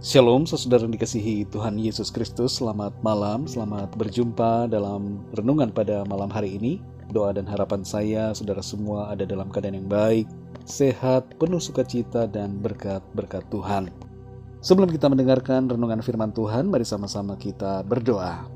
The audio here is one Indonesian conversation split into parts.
Shalom, saudara yang dikasihi Tuhan Yesus Kristus. Selamat malam, selamat berjumpa dalam renungan pada malam hari ini. Doa dan harapan saya, saudara semua ada dalam keadaan yang baik, sehat, penuh sukacita, dan berkat-berkat Tuhan. Sebelum kita mendengarkan renungan firman Tuhan, mari sama-sama kita berdoa.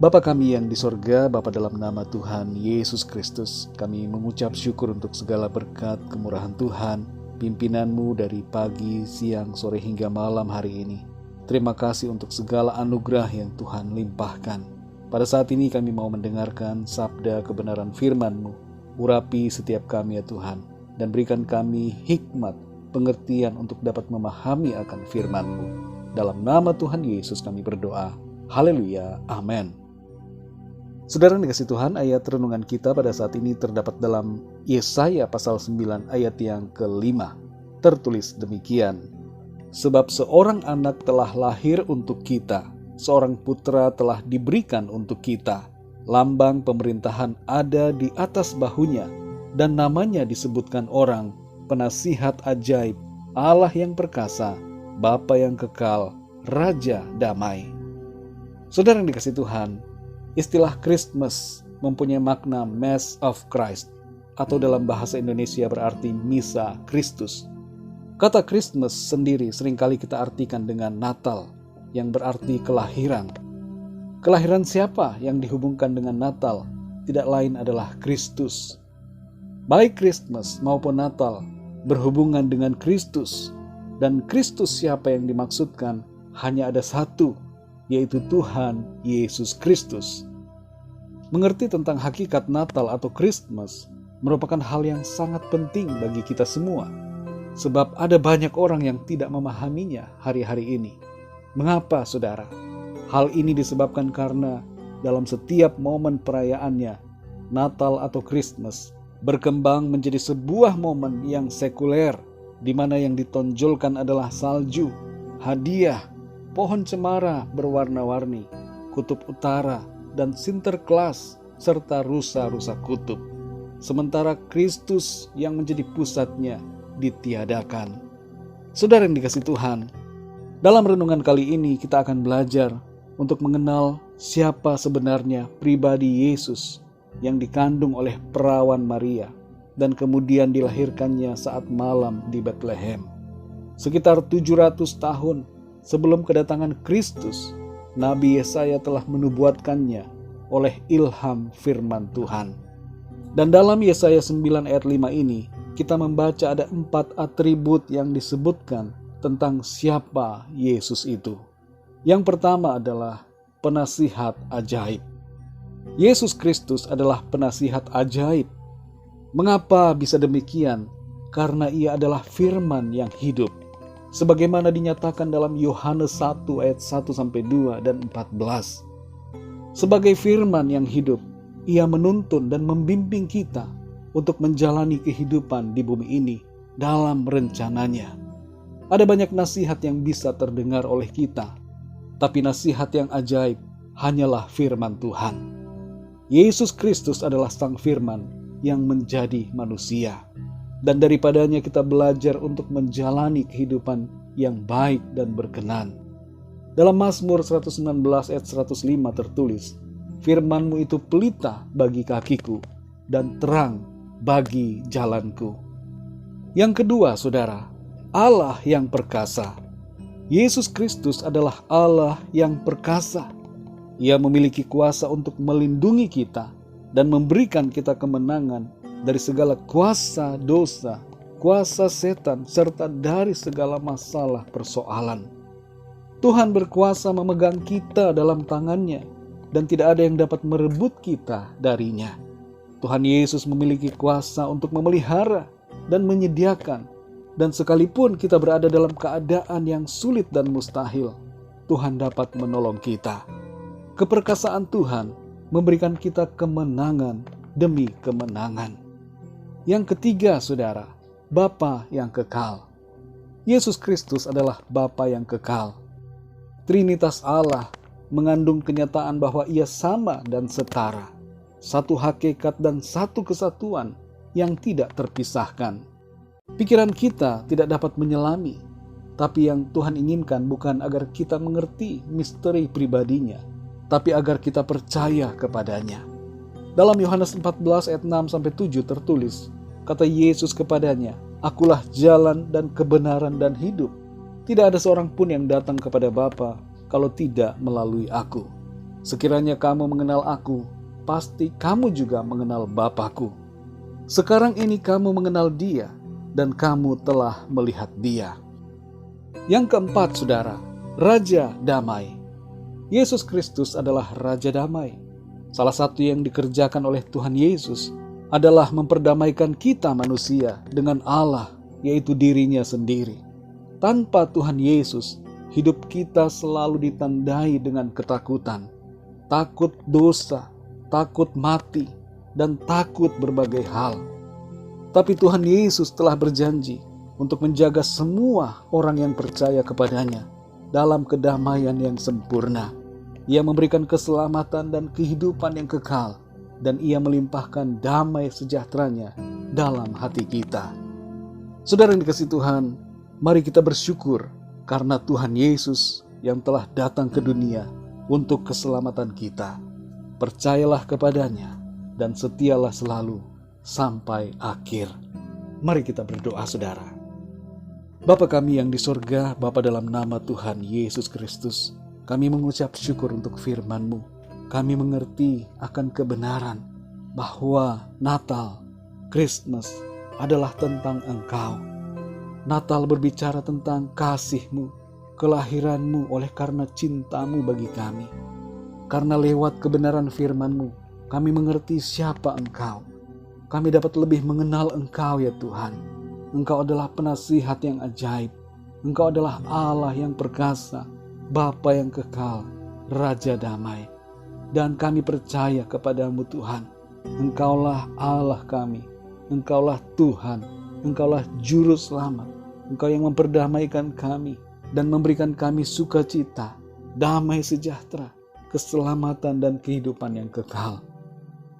Bapa kami yang di sorga, Bapa dalam nama Tuhan Yesus Kristus, kami mengucap syukur untuk segala berkat kemurahan Tuhan, pimpinanmu dari pagi, siang, sore hingga malam hari ini. Terima kasih untuk segala anugerah yang Tuhan limpahkan. Pada saat ini kami mau mendengarkan sabda kebenaran firman-Mu. Urapi setiap kami ya Tuhan, dan berikan kami hikmat, pengertian untuk dapat memahami akan firman-Mu. Dalam nama Tuhan Yesus kami berdoa. Haleluya, amin. Saudara yang dikasihi Tuhan, ayat renungan kita pada saat ini terdapat dalam Yesaya pasal 9 ayat yang ke-5. Tertulis demikian, sebab seorang anak telah lahir untuk kita, seorang putra telah diberikan untuk kita, lambang pemerintahan ada di atas bahunya, dan namanya disebutkan orang, penasihat ajaib, Allah yang perkasa, Bapa yang kekal, Raja damai. Saudara yang dikasihi Tuhan, istilah Christmas mempunyai makna Mass of Christ, atau dalam bahasa Indonesia berarti Misa Kristus. Kata Christmas sendiri seringkali kita artikan dengan Natal, yang berarti kelahiran. Kelahiran siapa yang dihubungkan dengan Natal? Tidak lain adalah Kristus. Baik Christmas maupun Natal berhubungan dengan Kristus. Dan Kristus siapa yang dimaksudkan? Hanya ada satu, yaitu Tuhan Yesus Kristus. Mengerti tentang hakikat Natal atau Christmas merupakan hal yang sangat penting bagi kita semua. Sebab ada banyak orang yang tidak memahaminya hari-hari ini. Mengapa, saudara? Hal ini disebabkan karena dalam setiap momen perayaannya, Natal atau Christmas berkembang menjadi sebuah momen yang sekuler, di mana yang ditonjolkan adalah salju, hadiah, pohon cemara berwarna-warni, kutub utara, dan Sinterklas, serta rusa-rusa kutub. Sementara Kristus yang menjadi pusatnya ditiadakan. Saudara yang dikasihi Tuhan, dalam renungan kali ini kita akan belajar untuk mengenal siapa sebenarnya pribadi Yesus yang dikandung oleh perawan Maria dan kemudian dilahirkannya saat malam di Bethlehem. Sekitar 700 tahun sebelum kedatangan Kristus, Nabi Yesaya telah menubuatkannya oleh ilham firman Tuhan. Dan dalam Yesaya 9 ayat 5 ini, kita membaca ada 4 atribut yang disebutkan tentang siapa Yesus itu. Yang pertama adalah penasihat ajaib. Yesus Kristus adalah penasihat ajaib. Mengapa bisa demikian? Karena ia adalah firman yang hidup, sebagaimana dinyatakan dalam Yohanes 1 ayat 1-2 dan 14. Sebagai firman yang hidup, ia menuntun dan membimbing kita untuk menjalani kehidupan di bumi ini dalam rencananya. Ada banyak nasihat yang bisa terdengar oleh kita, tapi nasihat yang ajaib hanyalah firman Tuhan. Yesus Kristus adalah sang firman yang menjadi manusia. Dan daripadanya kita belajar untuk menjalani kehidupan yang baik dan berkenan. Dalam Mazmur 119 ayat 105 tertulis, firman-Mu itu pelita bagi kakiku dan terang bagi jalanku. Yang kedua, saudara, Allah yang perkasa. Yesus Kristus adalah Allah yang perkasa. Ia memiliki kuasa untuk melindungi kita dan memberikan kita kemenangan dari segala kuasa dosa, kuasa setan, serta dari segala masalah persoalan. Tuhan berkuasa memegang kita dalam tangannya, dan tidak ada yang dapat merebut kita darinya. Tuhan Yesus memiliki kuasa untuk memelihara dan menyediakan, dan sekalipun kita berada dalam keadaan yang sulit dan mustahil, Tuhan dapat menolong kita. Keperkasaan Tuhan memberikan kita kemenangan demi kemenangan. Yang ketiga, saudara, Bapa yang kekal. Yesus Kristus adalah Bapa yang kekal. Trinitas Allah mengandung kenyataan bahwa ia sama dan setara, satu hakikat dan satu kesatuan yang tidak terpisahkan. Pikiran kita tidak dapat menyelami, Tapi yang Tuhan inginkan bukan agar kita mengerti misteri pribadinya, tapi agar kita percaya kepadanya. Dalam Yohanes 14 ayat 6-7 tertulis, kata Yesus kepadanya, "Akulah jalan dan kebenaran dan hidup. Tidak ada seorang pun yang datang kepada Bapa kalau tidak melalui aku. Sekiranya kamu mengenal aku, pasti kamu juga mengenal Bapa-Ku. Sekarang ini kamu mengenal Dia, dan kamu telah melihat Dia." Yang keempat, saudara, Raja Damai. Yesus Kristus adalah Raja Damai. Salah satu yang dikerjakan oleh Tuhan Yesus adalah memperdamaikan kita manusia dengan Allah, yaitu dirinya sendiri. Tanpa Tuhan Yesus, hidup kita selalu ditandai dengan ketakutan, takut dosa, takut mati, dan takut berbagai hal. Tapi Tuhan Yesus telah berjanji untuk menjaga semua orang yang percaya kepadanya dalam kedamaian yang sempurna. Ia memberikan keselamatan dan kehidupan yang kekal, dan Ia melimpahkan damai sejahteranya dalam hati kita. Saudara yang dikasihi Tuhan, mari kita bersyukur karena Tuhan Yesus yang telah datang ke dunia untuk keselamatan kita. Percayalah kepadanya dan setialah selalu sampai akhir. Mari kita berdoa, saudara. Bapa kami yang di sorga, Bapa, dalam nama Tuhan Yesus Kristus, kami mengucap syukur untuk firman-Mu. Kami mengerti akan kebenaran bahwa Natal, Christmas adalah tentang Engkau. Natal berbicara tentang kasih-Mu, kelahiran-Mu oleh karena cinta-Mu bagi kami. Karena lewat kebenaran firman-Mu, kami mengerti siapa Engkau. Kami dapat lebih mengenal Engkau, ya Tuhan. Engkau adalah penasihat yang ajaib. Engkau adalah Allah yang perkasa, Bapa yang kekal, Raja damai. Dan kami percaya kepadamu, Tuhan. Engkaulah Allah kami. Engkaulah Tuhan. Engkaulah Juru Selamat. Engkau yang memperdamaikan kami dan memberikan kami sukacita, damai sejahtera, keselamatan dan kehidupan yang kekal.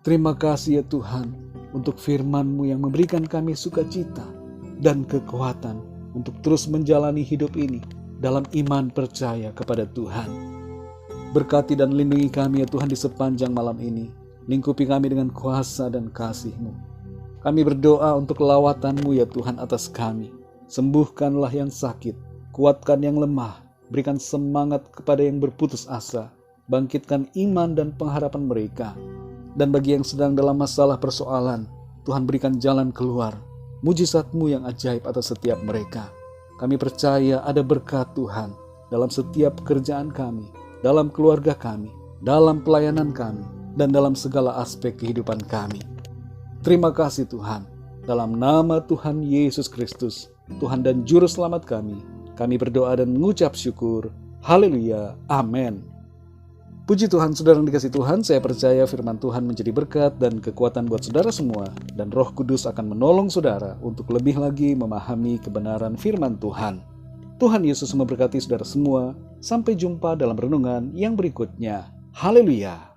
Terima kasih ya Tuhan untuk firman-Mu yang memberikan kami sukacita dan kekuatan untuk terus menjalani hidup ini dalam iman percaya kepada Tuhan. Berkati dan lindungi kami ya Tuhan di sepanjang malam ini. Lingkupi kami dengan kuasa dan kasih-Mu. Kami berdoa untuk lawatan-Mu ya Tuhan atas kami. Sembuhkanlah yang sakit, kuatkan yang lemah, berikan semangat kepada yang berputus asa, bangkitkan iman dan pengharapan mereka. Dan bagi yang sedang dalam masalah persoalan, Tuhan berikan jalan keluar, mujizat-Mu yang ajaib atas setiap mereka. Kami percaya ada berkat Tuhan dalam setiap pekerjaan kami, dalam keluarga kami, dalam pelayanan kami, dan dalam segala aspek kehidupan kami. Terima kasih Tuhan. Dalam nama Tuhan Yesus Kristus, Tuhan dan Juru Selamat kami berdoa dan mengucap syukur. Haleluya. Amin. Puji Tuhan, saudara yang dikasihi Tuhan, saya percaya firman Tuhan menjadi berkat dan kekuatan buat saudara semua, dan Roh Kudus akan menolong saudara untuk lebih lagi memahami kebenaran firman Tuhan. Tuhan Yesus memberkati saudara semua. Sampai jumpa dalam renungan yang berikutnya. Haleluya.